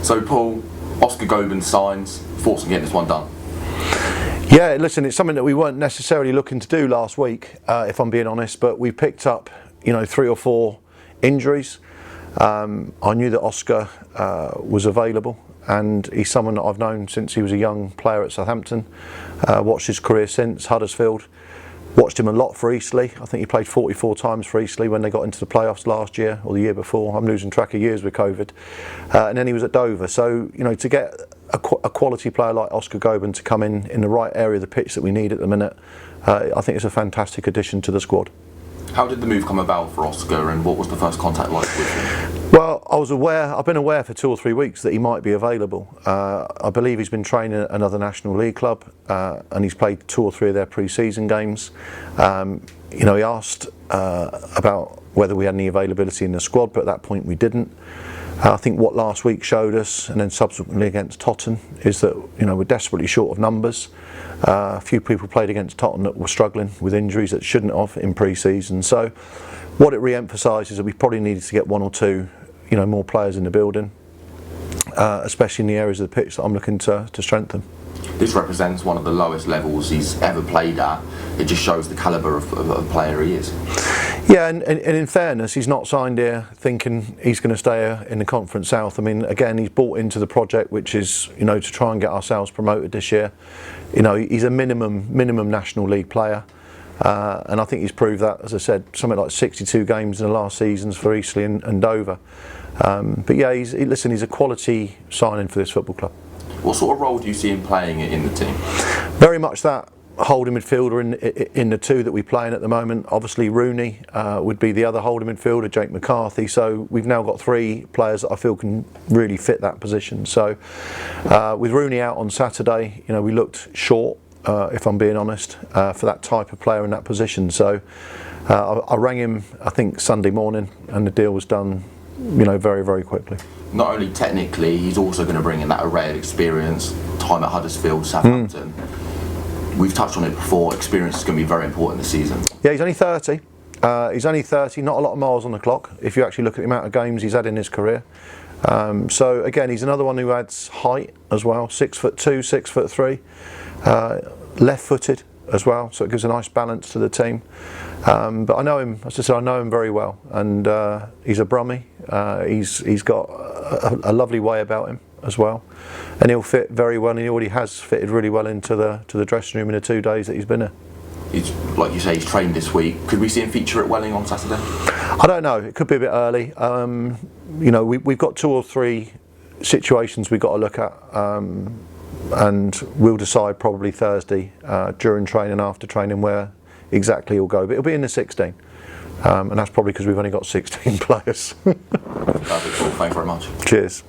So Paul, Oscar Gobern signs, thoughts on getting this one done? Yeah, listen, it's something that we weren't necessarily looking to do last week, if I'm being honest, but we picked up, 3 or 4 injuries. I knew that Oscar was available, and he's someone that I've known since he was a young player at Southampton. Watched his career since Huddersfield. Watched him a lot for Eastleigh. I think he played 44 times for Eastleigh when they got into the playoffs last year or the year before. I'm losing track of years with COVID. And then he was at Dover. So, to get a quality player like Oscar Gobern to come in the right area of the pitch that we need at the minute, I think it's a fantastic addition to the squad. How did the move come about for Oscar, and what was the first contact like with him? Well, I've been aware for 2 or 3 weeks that he might be available. I believe he's been training at another National League club, and he's played 2 or 3 of their pre-season games. He asked about whether we had any availability in the squad, but at that point we didn't. I think what last week showed us, and then subsequently against Tottenham, is that we're desperately short of numbers. A few people played against Tottenham that were struggling with injuries that shouldn't have in pre-season. So what it re-emphasises is that we probably needed to get 1 or 2 more players in the building, especially in the areas of the pitch that I'm looking to strengthen. This represents one of the lowest levels he's ever played at. It just shows the calibre of player he is. Yeah, and in fairness, he's not signed here thinking he's going to stay in the Conference South. I mean, again, he's bought into the project, which is to try and get ourselves promoted this year. He's a minimum National League player. And I think he's proved that, as I said, something like 62 games in the last seasons for Eastleigh and Dover. But yeah, he's a quality signing for this football club. What sort of role do you see him playing in the team? Very much that holding midfielder in the 2 that we play in at the moment. Obviously Rooney would be the other holding midfielder, Jake McCarthy. So we've now got 3 players that I feel can really fit that position. So with Rooney out on Saturday, we looked short. If I'm being honest, for that type of player in that position. So I rang him, I think, Sunday morning, and the deal was done, very, very quickly. Not only technically, he's also going to bring in that array of experience, time at Huddersfield, Southampton. We've touched on it before, experience is going to be very important this season. Yeah, he's only 30. Not a lot of miles on the clock, if you actually look at the amount of games he's had in his career. So again, he's another one who adds height as well, 6'2", 6'3". Left-footed as well, so it gives a nice balance to the team. But I know him, as I said, I know him very well, and he's a Brummie. He's got a lovely way about him as well, and he'll fit very well, and he already has fitted really well into the dressing room in the 2 days that he's been there. He's, like you say, he's trained this week. Could we see him feature at Welling on Saturday? I don't know. It could be a bit early. We've got 2 or 3 situations we've got to look at. And we'll decide probably Thursday during training, after training, where exactly he'll go. But it'll be in the 16, and that's probably because we've only got 16 players. Perfect. Well, thanks very much. Cheers.